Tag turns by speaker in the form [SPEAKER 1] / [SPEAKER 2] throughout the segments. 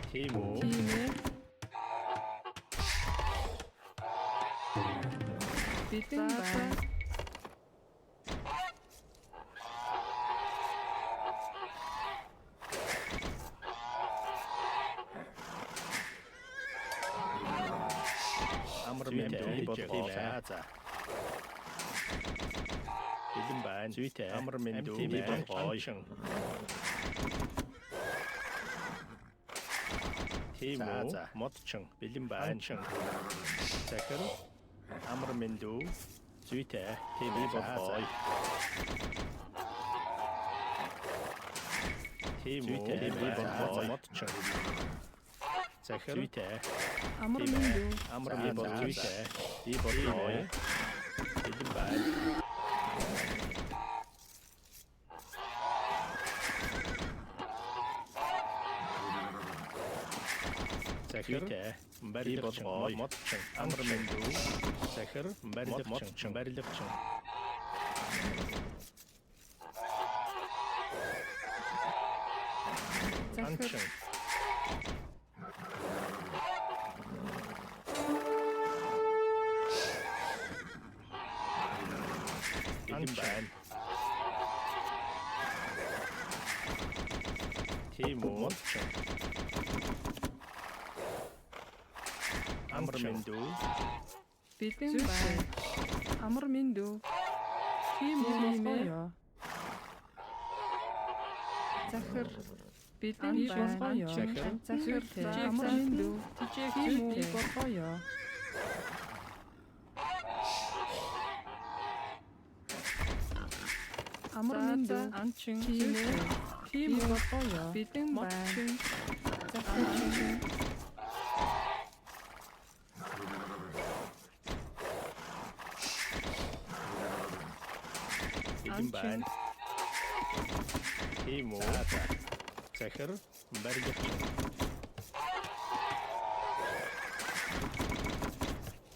[SPEAKER 1] Тийм үү?
[SPEAKER 2] Тийм ээ. Бэлэн байна.
[SPEAKER 1] Амар мэдээ бодлоо. За. Бэлэн байна. Зүйтэй. Амар мэдээ бодлоо. Тийм үү? Модчин бэлэн байна. Захир амар мэдээ зүйтэй. Тийм бодлоо. Тийм үү? Бодлоо модчин. Захир зүйтэй.
[SPEAKER 2] Амар мэдээ.
[SPEAKER 1] Амар мэдээ зүйтэй. Би бодлоо. Бэлэн байна. Захир барилгач модчин амар мэдээ захир барилгач
[SPEAKER 2] Захир
[SPEAKER 1] Анчин тийм үү амар мэдээ
[SPEAKER 2] бэлэн байна. Амар мэдээ. Тийм үү? Захир бэлэн байна. Захир амар мэдээ. Тийм үү? Амар мэдээ. Анчин тийм үү? Тийм үү? Бэлэн байна. Захир
[SPEAKER 1] бэлэн байна. Тийм үү? Захир барилгач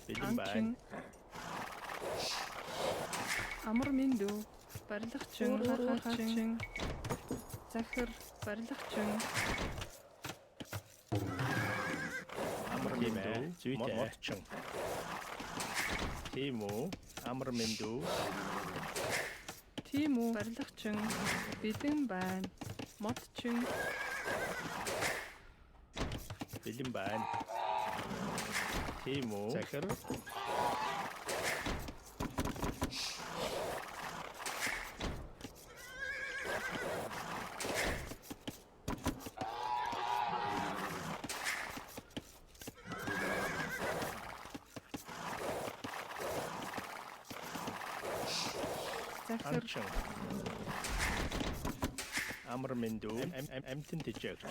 [SPEAKER 1] бэлэн байна.
[SPEAKER 2] Амар мэдээ. Барилгачин. Захир барилгачин.
[SPEAKER 1] Амар мэдээ зүйтэй модчин. Тийм үү? Амар мэдээ
[SPEAKER 2] Тийм үү? Барилгачин. Бэлэн байна. Модчин.
[SPEAKER 1] бэлэн байна. Тийм үү? Захир
[SPEAKER 2] Захир
[SPEAKER 1] анчин амар мэдээ амтэн дэжэгч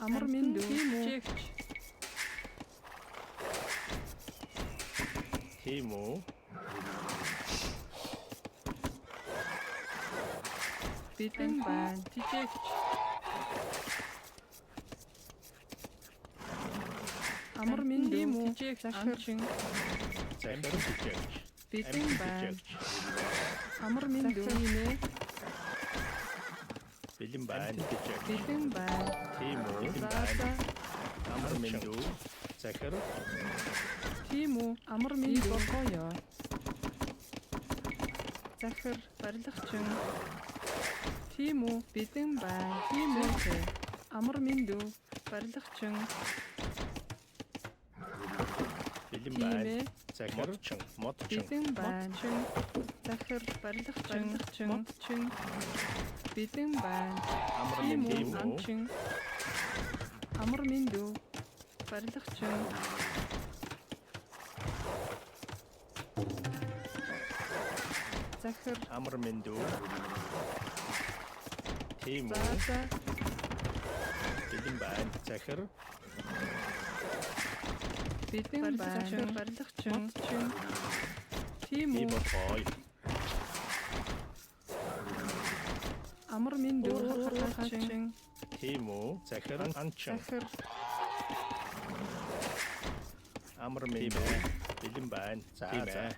[SPEAKER 2] амар мэдээ. Тийм үү?
[SPEAKER 1] тийм үү?
[SPEAKER 2] Бэлэн байна. Тижээгч. Амар мэдээ. Тижээгч. Анчин
[SPEAKER 1] захир дэжэгч
[SPEAKER 2] бэлэн байна. Амар мэдээ. Тийм ээ.
[SPEAKER 1] бэлэн байна.
[SPEAKER 2] Бэлэн байна.
[SPEAKER 1] Тийм үү? Бэлэн байна. Амар мэдээ захир
[SPEAKER 2] Тийм үү? Амар мэдээ. Захир барилгачин. Тийм үү? Бэлэн байна. Тийм үү? Амар мэдээ. Барилгачин.
[SPEAKER 1] бэлэн
[SPEAKER 2] Тийм
[SPEAKER 1] байна.
[SPEAKER 2] ээ.
[SPEAKER 1] Захир модчин
[SPEAKER 2] Бэлэн байна. Захир барилгачин. Модчин. Бэлэн байна.
[SPEAKER 1] амар
[SPEAKER 2] Тийм
[SPEAKER 1] мэдээ
[SPEAKER 2] үү? Анчин. Амар мэдээ. Барилгачин. Захир
[SPEAKER 1] амар мэдээ тийм үү?
[SPEAKER 2] за
[SPEAKER 1] бэлэн байна. Захир
[SPEAKER 2] бэлэн байна. Барилгачин. Тийм
[SPEAKER 1] би
[SPEAKER 2] үү?
[SPEAKER 1] бодлоо.
[SPEAKER 2] Амар мэдээ. Барилгачин.
[SPEAKER 1] Тийм үү? Захир анчин
[SPEAKER 2] Захир
[SPEAKER 1] амар мэдээ бэлэн байна. За за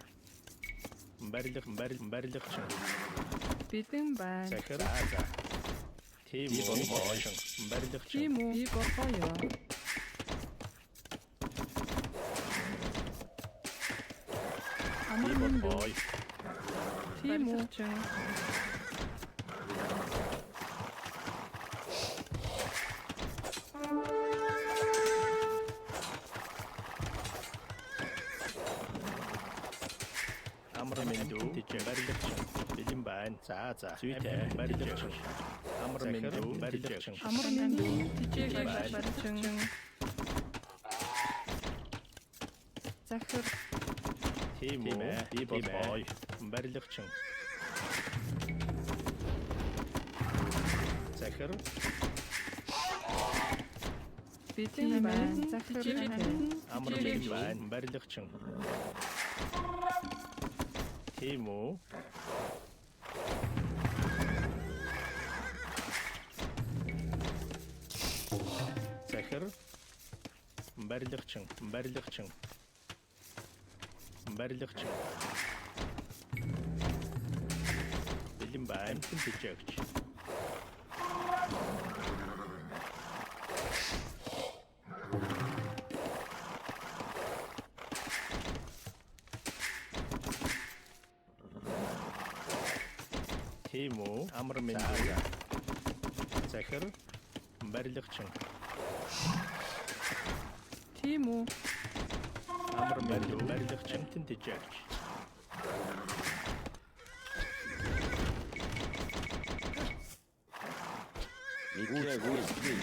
[SPEAKER 1] барилгач
[SPEAKER 2] бэлэн байна.
[SPEAKER 1] захир за Тийм үү. Барилгачин.
[SPEAKER 2] Тийм үү. Би бодлоо. Амар минь. Тийм үү.
[SPEAKER 1] Амар минь дүү. Тийч барилгачин. Бэлэн байна. За. Зүйтэй барилгачин. Амар минь дүү. Барилгачин.
[SPEAKER 2] Амар минь. Тийч барилгачин. Захир.
[SPEAKER 1] Тийм үү. Би бодлоо. Барилгачин. Захир.
[SPEAKER 2] Би тийм байна. Захир.
[SPEAKER 1] Амар минь байна. Барилгачин. Тийм үү. Захир. Барилгачин. Бэлэн байна. Тэмцэж. Тийм үү. Амар минь. Захир. Барилгачин.
[SPEAKER 2] Тийм үү.
[SPEAKER 1] Амар минь барилгачин тэмцэж.
[SPEAKER 3] Мэдээ гүйцэтгэе.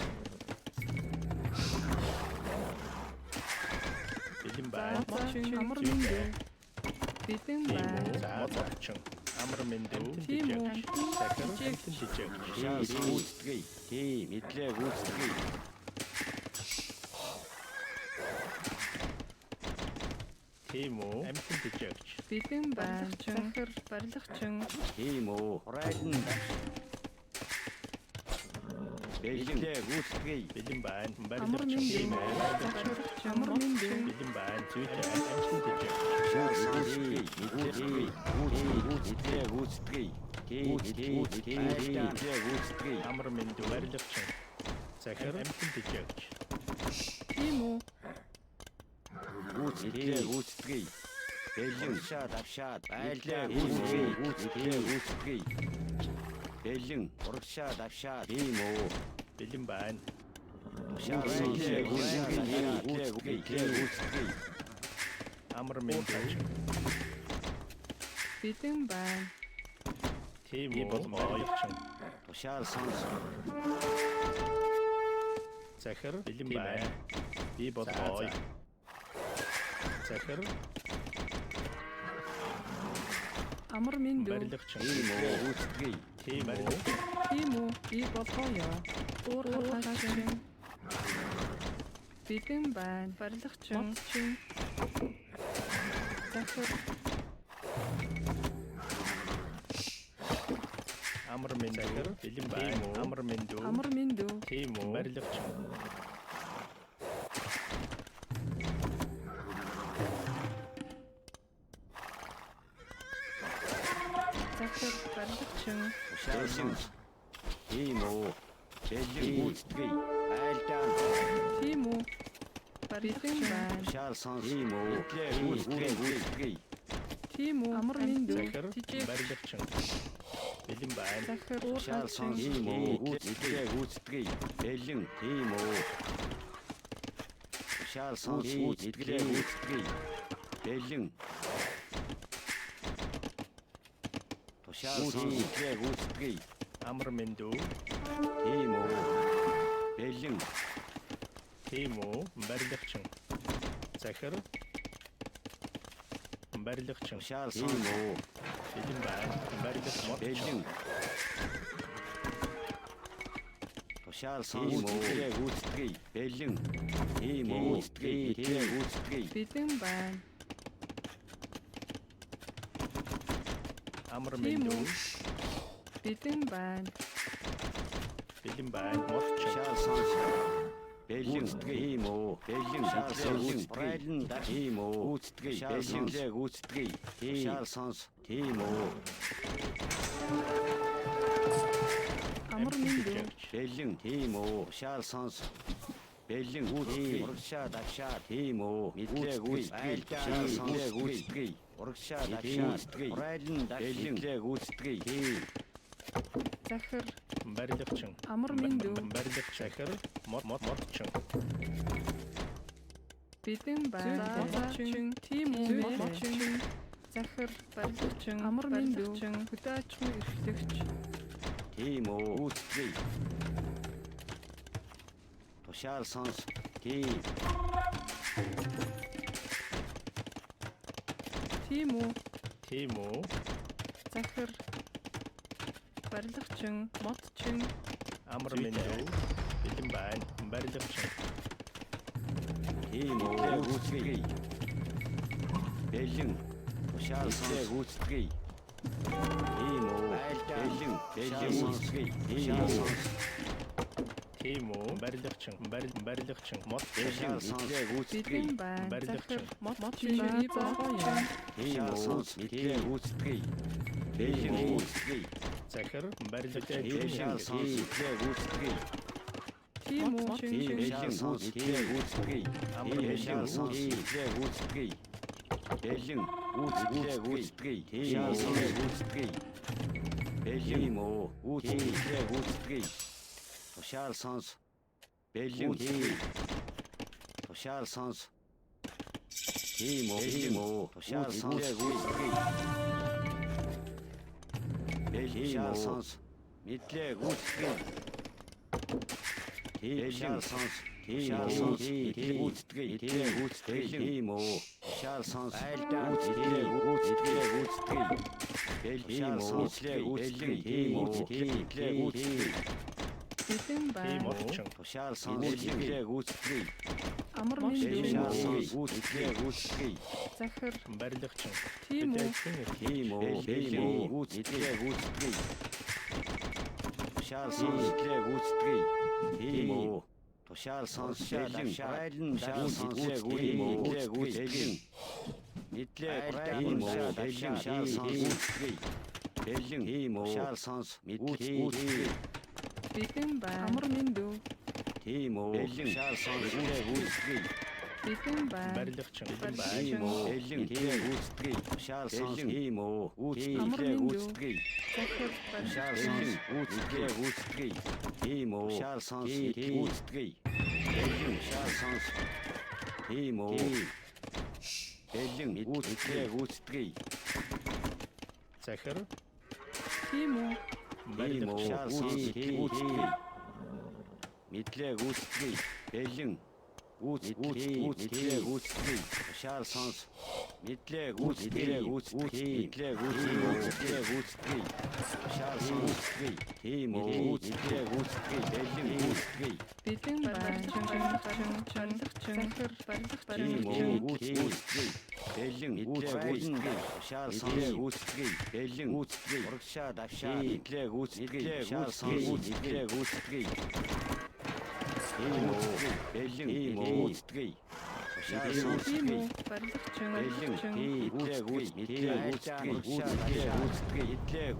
[SPEAKER 1] Бэлэн байна.
[SPEAKER 2] Амар минь. Бэлэн байна.
[SPEAKER 1] За бодчин. Амар минь
[SPEAKER 2] Тийм үү.
[SPEAKER 1] Захир тэмцэж.
[SPEAKER 3] Гүйцэтгэе. Тийм мэдлээ гүйцэтгэе.
[SPEAKER 1] Тийм үү. Амтэн тэмцэж.
[SPEAKER 2] Бэлэн байна. Захир барилгачин.
[SPEAKER 3] Тийм үү. Хурайлан. Бэлэн гүйцэтгэе.
[SPEAKER 1] Бэлэн байна.
[SPEAKER 2] Амар
[SPEAKER 1] Барилгачин.
[SPEAKER 2] минь.
[SPEAKER 1] Тийм ээ.
[SPEAKER 2] Амар минь.
[SPEAKER 1] Бэлэн байна. Зүйтэй амтэн тэмцэж.
[SPEAKER 3] Гүйцэтгэе. Мэдлээ гүйцэтгэе. Мэдлээ гүйцэтгэе.
[SPEAKER 1] Амар минь барилгачин. Захир амтэн тэмцэж.
[SPEAKER 2] Тийм үү.
[SPEAKER 3] Гүйцэтгэе. Бэлэн давшаад байлаа гүйцэтгэе. Бэлэн урагшаа давшаад тийм үү.
[SPEAKER 1] Бэлэн байна. Амар минь
[SPEAKER 2] Бэлэн байна.
[SPEAKER 1] тийм үү. Барилгачин.
[SPEAKER 3] Тушаал сонс.
[SPEAKER 1] Захир бэлэн байна. Би бодлоо. Захир
[SPEAKER 2] Амар минь.
[SPEAKER 1] барилгачин.
[SPEAKER 3] Тийм үү гүйцэтгэе.
[SPEAKER 1] Тийм үү.
[SPEAKER 2] Тийм үү. Би бодлоо. Уур хаачин. Бэлэн байна. Барилгачин. Захир.
[SPEAKER 1] Амар минь бэлэн байна. Амар минь
[SPEAKER 2] Амар минь.
[SPEAKER 1] тийм үү. Барилгачин.
[SPEAKER 2] Захир барилгачин.
[SPEAKER 3] Тушаал сонс. Тийм үү. Бэлэн гүйцэтгэе. Байлаа.
[SPEAKER 2] Тийм үү. Бэлэн байна.
[SPEAKER 3] Тушаал сонс. Тийм үү. Гүйцэтгэе.
[SPEAKER 2] Тийм үү. Амар минь.
[SPEAKER 1] Захир
[SPEAKER 2] Жижиг.
[SPEAKER 1] барилгачин. Бэлэн байна.
[SPEAKER 2] Захир уур
[SPEAKER 3] Тушаал сонс.
[SPEAKER 2] хаачин.
[SPEAKER 3] Тийм үү. Гүйцэтгэе. Бэлэн. Тийм үү. Тушаал сонс. Гүйцэтгэе. Бэлэн. Тушаал сонс. Гүйцэтгэе.
[SPEAKER 1] Амар минь
[SPEAKER 3] Тийм үү. Бэлэн.
[SPEAKER 1] тийм үү. Барилгачин. Захир барилгачин.
[SPEAKER 3] Тушаал сонс. Тийм үү.
[SPEAKER 1] Бэлэн байна. Барилгачин.
[SPEAKER 3] Бэлэн. Тушаал сонс. Гүйцэтгэе. Бэлэн. Тийм үү. Гүйцэтгэе.
[SPEAKER 2] Бэлэн байна.
[SPEAKER 1] Амар
[SPEAKER 2] Тийм
[SPEAKER 1] минь
[SPEAKER 2] үү. Бэлэн байна.
[SPEAKER 1] бэлэн байна. Модчин.
[SPEAKER 3] Тушаал сонс. Бэлэн. Тийм үү. Бэлэн. Брайлан. Тийм үү. Гүйцэтгэе. Бэлэн. Гүйцэтгэе. Тушаал сонс. Тийм үү.
[SPEAKER 2] Амар минь дүү.
[SPEAKER 3] бэлэн тийм үү шаал сонс бэлэн үүсгэе урагшаа дагшаа тийм үү мэдлэг үүсгэе шаал сонс үүсгэе урагшаа дагшаа урайлан бэлэн үүсгэе тийм
[SPEAKER 2] Захир.
[SPEAKER 1] барилгачин
[SPEAKER 2] Амар минь дүү.
[SPEAKER 1] барилгач захир модчин
[SPEAKER 2] Бидэн байна. Модчин. Тийм үү. Модчин. Захир. Барилгачин. Амар минь дүү. Хөдөө аж ахуйн эрхлэгч.
[SPEAKER 3] тийм үү үүсгэе тушаал сонс тийм
[SPEAKER 2] Тийм үү.
[SPEAKER 1] тийм үү
[SPEAKER 2] Захир. Барилгачин. Модчин.
[SPEAKER 1] амар минь дүү бэлэн байна барилгачин
[SPEAKER 3] тийм үү үүсгэе бэлэн тушаал сонс үүсгэе тийм үү бэлэн үүсгэе тийм сонс
[SPEAKER 1] тийм үү барилгачин барилгачин
[SPEAKER 3] бэлэн сонслэг үүсгэе
[SPEAKER 2] Бидэн байна.
[SPEAKER 1] Барилгачин.
[SPEAKER 2] Захир. Модчин. Богоё.
[SPEAKER 3] тийм сонс мэдлэг үүсгэе бэлэн үүсгэе
[SPEAKER 1] захир барилгачин
[SPEAKER 3] бэлэн сонс мэдлэг үүсгэе
[SPEAKER 2] Тийм үү.
[SPEAKER 3] тийм бэлэн сонс мэдлэг үүсгэе бэлэн сонс мэдлэг үүсгэе бэлэн үүсгэе тийм сонс үүсгэе бэлэн үүсгэе үүсгэе тушаал сонс бэлэн тушаал сонс тийм үү тушаал сонс үүсгэе бэлэн сонс мэдлэг үүсгэе тийм сонс тийм мэдлэг үүсгэе тийм үү тушаал сонс үүсгэе бэлэн сонс мэдлэг үүсгэе тийм мэдлэг үүсгэе
[SPEAKER 2] Бидэн
[SPEAKER 1] тийм
[SPEAKER 2] байна.
[SPEAKER 1] модчин
[SPEAKER 3] тушаал сонс мэдлэг үүсгэе
[SPEAKER 2] Амар минь
[SPEAKER 3] бэлэн
[SPEAKER 2] дүү.
[SPEAKER 3] сонс мэдлэг үүсгэе
[SPEAKER 2] Захир.
[SPEAKER 1] барилгачин
[SPEAKER 2] Тийм үү.
[SPEAKER 3] тийм үү бэлэн үүсгэе тушаал сонс мэдлэг үүсгэе тийм үү тушаал сонс бэлэн урайлан шаал сонс мэдлэг үүсгэе мэдлэг тийм үү бэлэн шаал сонс үүсгэе бэлэн тийм үү шаал сонс мэдлэг үүсгэе
[SPEAKER 2] Бидэн байна. Амар минь дүү.
[SPEAKER 3] тийм үү бэлэн шаал сонс мэдлэг үүсгэе
[SPEAKER 2] Бидэн байна.
[SPEAKER 1] барилгачин
[SPEAKER 3] тийм үү бэлэн тийм үүсгэе шаал сонс тийм үү
[SPEAKER 2] Амар
[SPEAKER 3] үүсгэе
[SPEAKER 2] минь дүү.
[SPEAKER 3] үүсгэе
[SPEAKER 2] Захир.
[SPEAKER 3] шаал сонс үүсгэе тийм үү шаал сонс үүсгэе бэлэн шаал сонс тийм үү бэлэн үүсгэе
[SPEAKER 1] захир
[SPEAKER 2] Тийм үү.
[SPEAKER 3] тийм үү шаал сонс үүсгэе мэдлэг үүсгэе бэлэн үүсгэе шаал сонс мэдлэг үүсгэе мэдлэг үүсгэе шаал сонс тийм үү мэдлэг үүсгэе бэлэн үүсгэе
[SPEAKER 2] Бидэн байна. Барилгачин. Захир.
[SPEAKER 3] тийм үү үүсгэе бэлэн үүсгэе шаал сонс үүсгэе бэлэн урагшаа давшаа мэдлэг үүсгэе шаал сонс мэдлэг үүсгэе тийм үү бэлэн үүсгэе шаал сонс
[SPEAKER 2] Тийм үү. Барилгачин.
[SPEAKER 3] бэлэн мэдлэг үүсгэе мэдлэг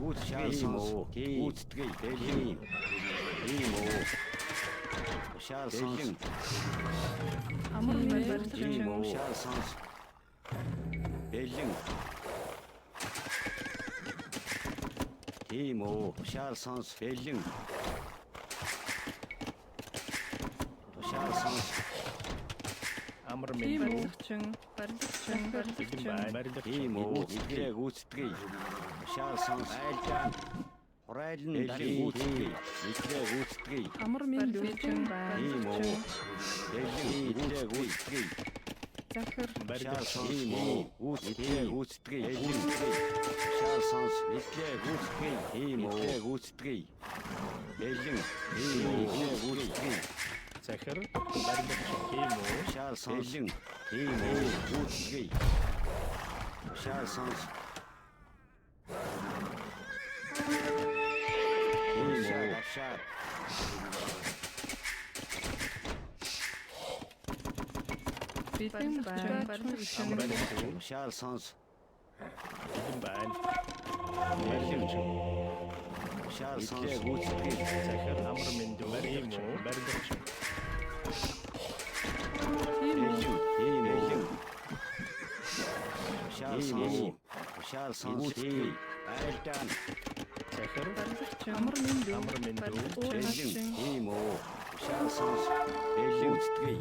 [SPEAKER 3] үүсгэе шаал сонс үүсгэе бэлэн тийм үү шаал сонс
[SPEAKER 2] Амар минь
[SPEAKER 3] тийм
[SPEAKER 2] барилгачин.
[SPEAKER 3] үү шаал сонс бэлэн тийм үү шаал сонс бэлэн шаал сонс
[SPEAKER 1] амар
[SPEAKER 2] Тийм
[SPEAKER 1] минь дүү
[SPEAKER 2] барилгачин. Барилгачин.
[SPEAKER 1] бэлэн байна барилгачин
[SPEAKER 3] тийм үү мэдлэг үүсгэе шаал сонс урайлан бэлэн үүсгэе мэдлэг үүсгэе
[SPEAKER 2] Амар минь дүү.
[SPEAKER 3] тийм үү бэлэн мэдлэг үүсгэе
[SPEAKER 2] Захир.
[SPEAKER 3] шаал
[SPEAKER 1] барилгачин
[SPEAKER 3] сонс үүсгэе шаал сонс мэдлэг үүсгэе тийм үү үүсгэе бэлэн мэдлэг үүсгэе
[SPEAKER 1] захир барилгачин тийм үү
[SPEAKER 3] шаал сонс тийм үү үүсгэе шаал сонс тийм үү шаал
[SPEAKER 2] Бидэн байна. Барилгачин.
[SPEAKER 1] амар минь дүү
[SPEAKER 3] шаал сонс
[SPEAKER 1] бэлэн байна барилгачин
[SPEAKER 3] Тушаал сонс гүйцэтгэе.
[SPEAKER 1] захир амар мэндүү тийм үү барилгачин
[SPEAKER 3] Тушаал сонс гүйцэтгэе. Айлтан
[SPEAKER 1] захир
[SPEAKER 2] амар мэндүү
[SPEAKER 1] амар мэндүү
[SPEAKER 3] тийм үү. Тушаал сонс гүйцэтгэе.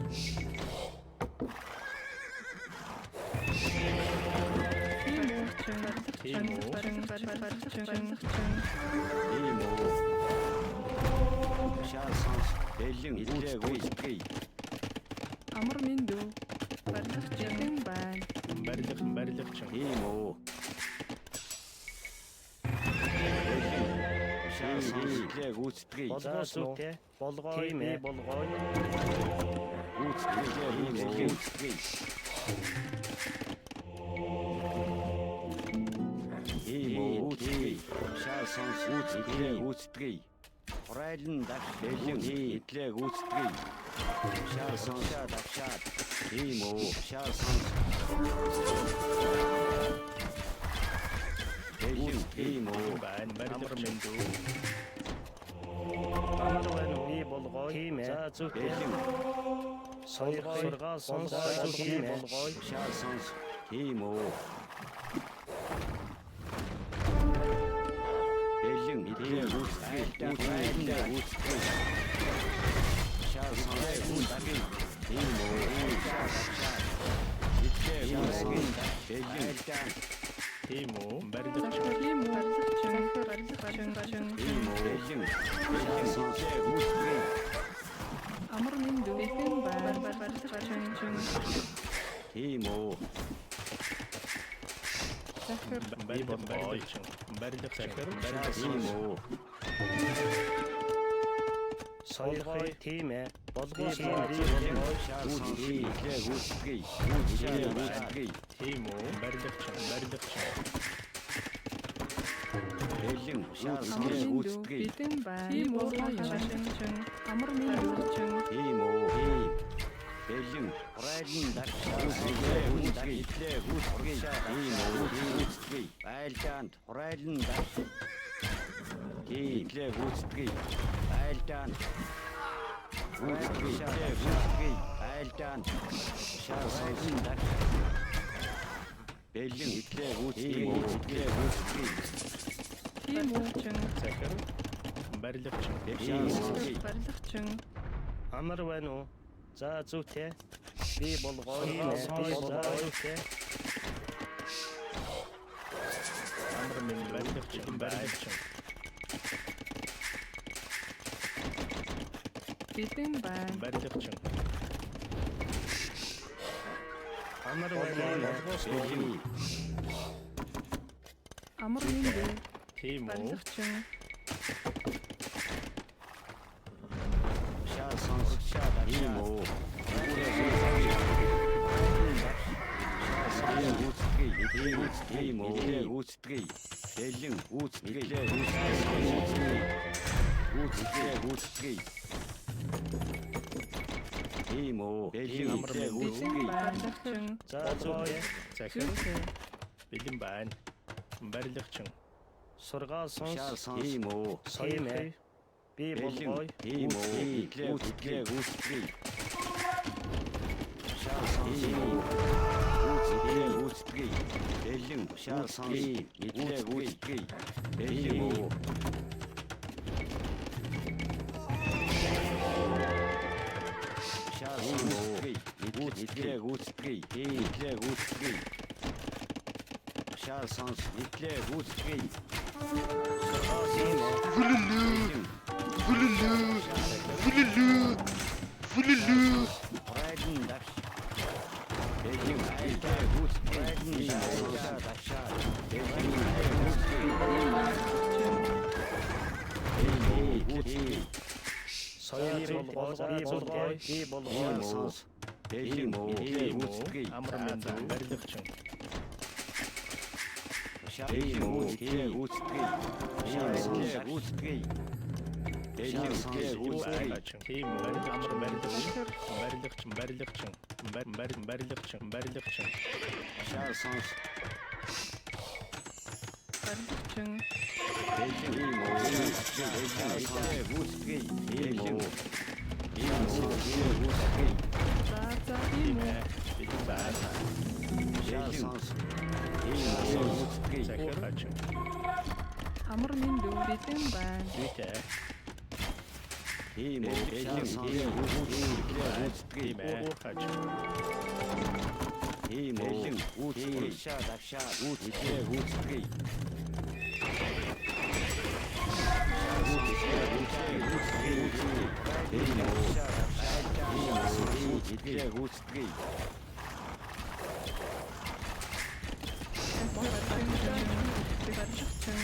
[SPEAKER 1] тийм үү
[SPEAKER 3] Тийм үү. Тушаал сонс гүйцэтгэе.
[SPEAKER 2] амар мэндүү барилгачин байна.
[SPEAKER 1] барилгачин
[SPEAKER 3] Тийм үү. Тушаал сонс гүйцэтгэе.
[SPEAKER 1] болгоосуутэй болгоо би болгоо
[SPEAKER 3] Гүйцэтгэе. Тушаал сонс гүйцэтгэе. Хурайлан дагш бэлэн идлээ гүйцэтгэе. Тушаал сонс дагшаад. Тийм үү. Тушаал сонс бэлэн тийм үү.
[SPEAKER 1] байна амар мэндүү
[SPEAKER 4] Амар байна уу? Би болгоо. Тийм ээ. За зүгтээ.
[SPEAKER 3] Бэлэн
[SPEAKER 4] Сургаа сонс тийм ээ.
[SPEAKER 3] болгоо. Тушаал сонс тийм үү. Бэлэн идлээ гүйцэтгэе. Гүйцэтгэе. Тушаал сонс гүйцэтгэе. Тийм үү. Идлээ гүйцэтгэе. Бэлэн
[SPEAKER 1] тийм үү барилгачин
[SPEAKER 2] Тийм үү барилгачин
[SPEAKER 3] тийм үү. Бэлэн сонс гүйцэтгэе.
[SPEAKER 2] амар мэндүү барилгачин
[SPEAKER 3] Тийм үү.
[SPEAKER 2] захир
[SPEAKER 1] барилгачин захир
[SPEAKER 3] Тийм үү.
[SPEAKER 4] Соёлгой тийм ээ. Болгоо
[SPEAKER 3] Тийм
[SPEAKER 4] тийм
[SPEAKER 3] үү.
[SPEAKER 4] ээ.
[SPEAKER 3] Тушаал сонс гүйцэтгэе. Гүйцэтгэе.
[SPEAKER 1] тийм үү барилгачин
[SPEAKER 3] Бэлэн тушаал
[SPEAKER 2] амар
[SPEAKER 3] сонс
[SPEAKER 2] мэндүү
[SPEAKER 3] гүйцэтгэе.
[SPEAKER 2] бидэн байна. Тийм үү амар мэндүү
[SPEAKER 3] Тийм үү. Бэлэн хурайлан дагшаа. Идлээ гүйцэтгэе. Тийм үү. Гүйцэтгэе. Айлдаанд хурайлан дагш. Идлээ гүйцэтгэе. Айлдаанд гүйцэтгэе. Айлдаанд тушаал сонс дагш. Бэлэн идлээ гүйцэтгэе.
[SPEAKER 2] тийм үү
[SPEAKER 1] захир барилгачин
[SPEAKER 3] Тушаал сонс
[SPEAKER 2] барилгачин
[SPEAKER 4] Амар байна уу? За зүгтээ. Би болгоо. Тийм ээ. Би болгоо.
[SPEAKER 1] амар мэндүү барилгачин
[SPEAKER 2] бидэн байна.
[SPEAKER 1] барилгачин
[SPEAKER 4] Амар байна уу?
[SPEAKER 3] Бэлэн
[SPEAKER 2] Амар мэндүү
[SPEAKER 1] тийм үү
[SPEAKER 2] барилгачин
[SPEAKER 3] тушаал сонс тийм үү. Тийм үү. Гүйцэтгэе. Бэлэн гүйцэтгэе. Гүйцэтгэе. Тийм үү. Бэлэн
[SPEAKER 2] бидэн барилгачин
[SPEAKER 4] За зүгтээ.
[SPEAKER 1] захир
[SPEAKER 2] зүгтээ
[SPEAKER 1] бэлэн байна барилгачин
[SPEAKER 4] Сургаа
[SPEAKER 3] тушаал
[SPEAKER 4] сонс
[SPEAKER 3] сонс тийм үү.
[SPEAKER 4] тийм ээ. Би болгоо.
[SPEAKER 3] Бэлэн тийм үү. Гүйцэтгэе. Тушаал сонс гүйцэтгэе. Бэлэн тушаал сонс гүйцэтгэе. Бэлэн үү. Тушаал сонс гүйцэтгэе. Тушаал сонс гүйцэтгэе. Хурайлан дагш. Бэлэн гүйцэтгэе. Дагшаа.
[SPEAKER 4] Соёл болгоо. Би болгоо. Би болгоо.
[SPEAKER 3] Бэлэн гүйцэтгэе.
[SPEAKER 1] амар мэндүү барилгачин
[SPEAKER 3] Тийм үү. Гүйцэтгэе. Гүйцэтгэе. Бэлэн гүйцэтгэе.
[SPEAKER 1] тийм үү амар барилгачин
[SPEAKER 3] Тушаал сонс
[SPEAKER 2] барилгачин
[SPEAKER 3] Бэлэн ийм үү. Итлээ гүйцэтгэе. Ийм үү. Ийм үү. Гүйцэтгэе.
[SPEAKER 2] за тийм үү
[SPEAKER 1] Бэлэн байна.
[SPEAKER 3] Шаал сонс. Ийм үү. Гүйцэтгэе.
[SPEAKER 1] Захир хачин.
[SPEAKER 2] амар минь дүү бэлэн байна
[SPEAKER 1] Зүйтэй.
[SPEAKER 3] Ийм үү. Бэлэн сонс. Гүйцэтгэе.
[SPEAKER 1] Уур хачин.
[SPEAKER 3] Ийм үү. Гүйцэтгэе. Давшаа. Итлээ гүйцэтгэе. Итлээ гүйцэтгэе.
[SPEAKER 2] барилгачин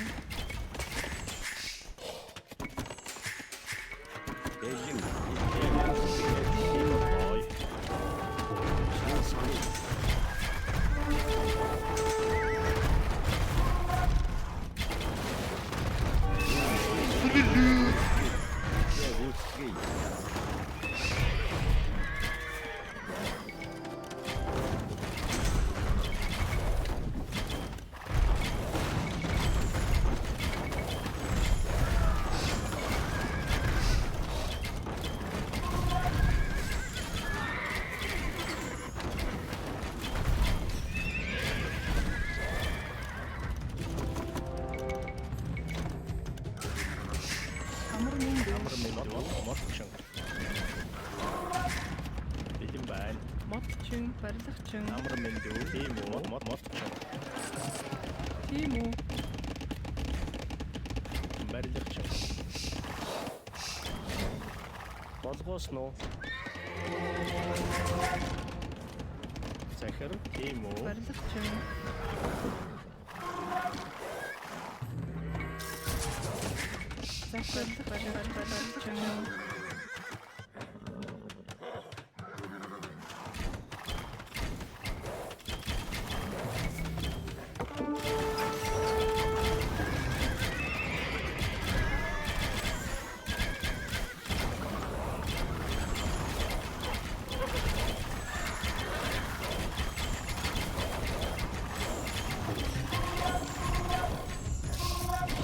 [SPEAKER 3] Бэлэн.
[SPEAKER 1] Ой.
[SPEAKER 3] Шаал сонс. Итлээ гүйцэтгэе.
[SPEAKER 2] амар минь дүү
[SPEAKER 1] Амар минь модчин. Бэлэн байна.
[SPEAKER 2] модчин барилгачин
[SPEAKER 1] Амар минь дүү. Тийм үү. Модчин.
[SPEAKER 2] тийм үү
[SPEAKER 1] Барилгачин.
[SPEAKER 4] Болгоосон уу?
[SPEAKER 1] Захир. Тийм үү.
[SPEAKER 2] барилгачин захир барилгачин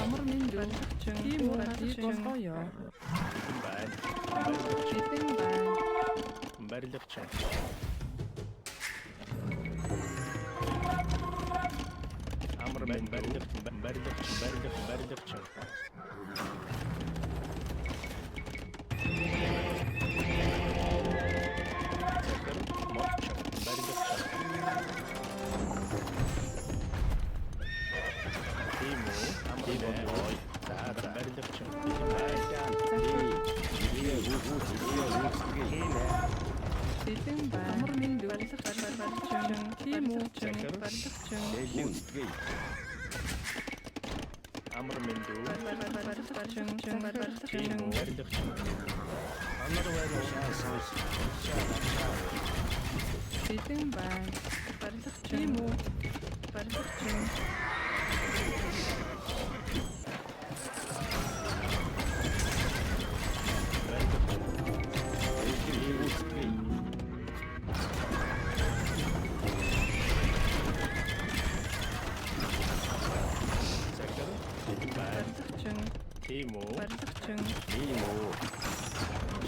[SPEAKER 2] амар минь дүү тийм үү болгоё
[SPEAKER 1] Бэлэн байна. Барилгачин.
[SPEAKER 2] бэлэн байна
[SPEAKER 1] Барилгачин. Амар минь барилгачин. Захир. Модчин. Барилгачин. Тийм үү. Амар минь. Ой. За барилгачин. Бэлэн байна.
[SPEAKER 3] Итлээ гүйцэтгэе.
[SPEAKER 2] бэлэн байна амар минь дүү барилгачин тийм үү
[SPEAKER 1] Захир.
[SPEAKER 2] барилгачин
[SPEAKER 3] Гүйцэтгэе.
[SPEAKER 1] Амар минь дүү.
[SPEAKER 2] барилгачин
[SPEAKER 1] Тийм
[SPEAKER 2] барилгачин
[SPEAKER 1] үү. Барилгачин.
[SPEAKER 4] Амар байна уу?
[SPEAKER 3] Шаал сонс.
[SPEAKER 2] бэлэн байна барилгачин тийм үү барилгачин
[SPEAKER 1] Барилгачин.
[SPEAKER 3] Бэлэн гүйцэтгэе.
[SPEAKER 1] Захир. Бэлэн байна.
[SPEAKER 2] барилгачин
[SPEAKER 1] Тийм үү.
[SPEAKER 2] барилгачин
[SPEAKER 3] Ийм үү.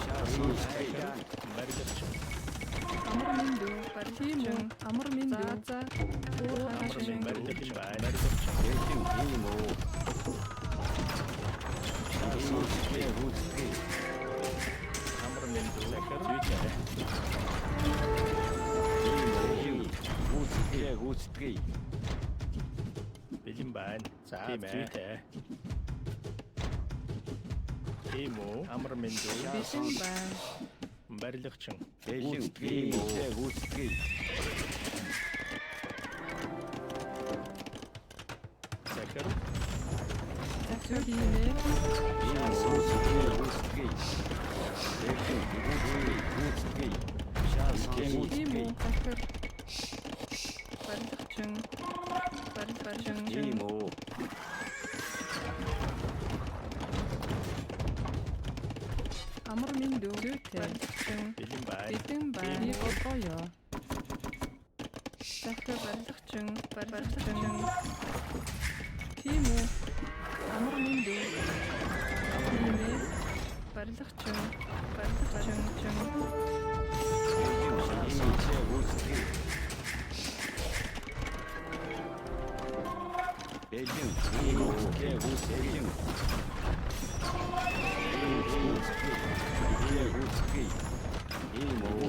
[SPEAKER 3] Шаал сонс.
[SPEAKER 1] Барилгачин.
[SPEAKER 2] амар минь дүү барилгачин амар минь дүү за
[SPEAKER 1] Амар минь барилгачин байна. Барилгачин.
[SPEAKER 3] Бэлэн ийм үү. Шаал сонс. Гүйцэтгэе.
[SPEAKER 1] Амар минь дүү. Захир. Зүйтэй.
[SPEAKER 3] Ийм үү. Гүйцэтгэе.
[SPEAKER 1] Бэлэн байна. За зүйтэй. Тийм үү. Амар минь дүү.
[SPEAKER 2] бэлэн байна
[SPEAKER 1] Барилгачин.
[SPEAKER 3] Бэлэн ийм үү. Гүйцэтгэе.
[SPEAKER 1] Захир.
[SPEAKER 2] захиринэ
[SPEAKER 3] Шаал сонс. Гүйцэтгэе. Бэлэн гүйцэтгэе. Шаал сонс.
[SPEAKER 2] тийм үү
[SPEAKER 3] Гүйцэтгэе.
[SPEAKER 2] захир барилгачин барилгачин
[SPEAKER 3] Ийм үү.
[SPEAKER 2] амар минь дүү барилгачин
[SPEAKER 1] Бэлэн байна.
[SPEAKER 2] бэлэн байна би болгоё захир барилгачин Тийм үү. Амар мэндүү. Нэмээ. Барилгачин.
[SPEAKER 3] Бэлэн ийм үү гүйцэтгэл. Ийм үү.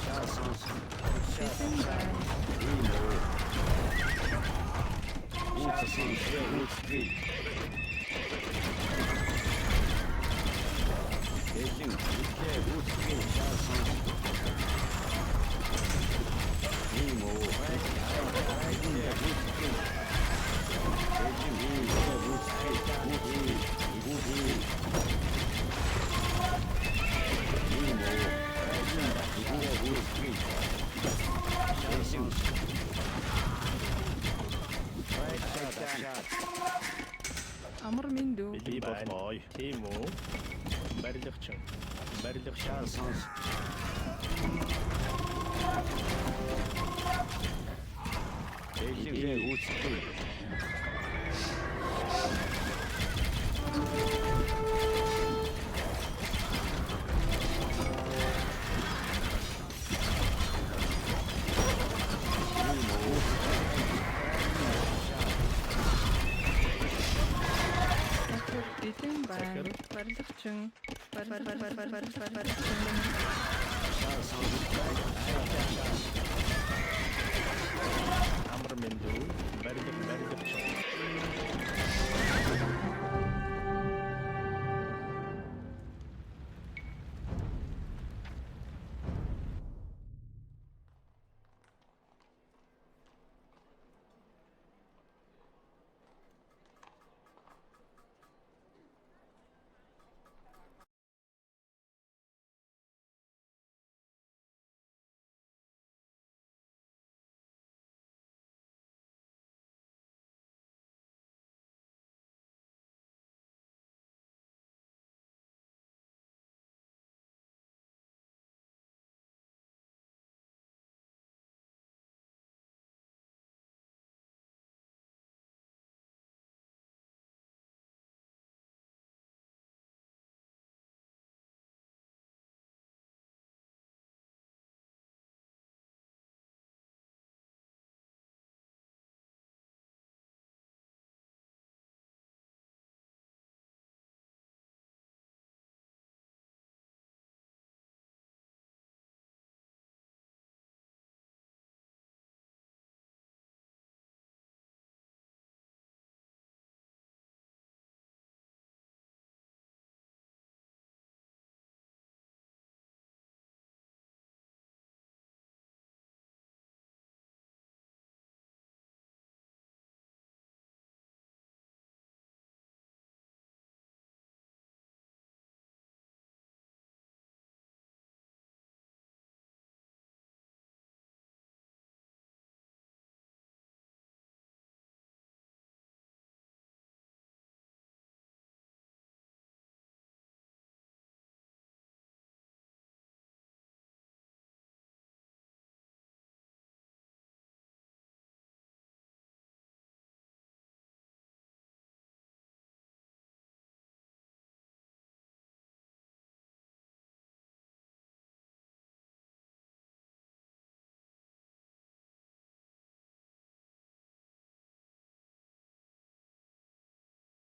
[SPEAKER 3] Шаасанс.
[SPEAKER 2] Бэлэн байна.
[SPEAKER 3] Ийм үү. Гүйцэтгэл. Бэлэн гүйцэтгэл. Шаасанс. Ийм үү.
[SPEAKER 2] Амар мэндүү.
[SPEAKER 1] Би болмой. Тийм үү? Барилгачин.
[SPEAKER 3] Шаасанс. Бэлэн гүйцэтгэл.
[SPEAKER 2] Бэлэн байна. Барилгачин.
[SPEAKER 1] Амар мэндүү. Барилгачин.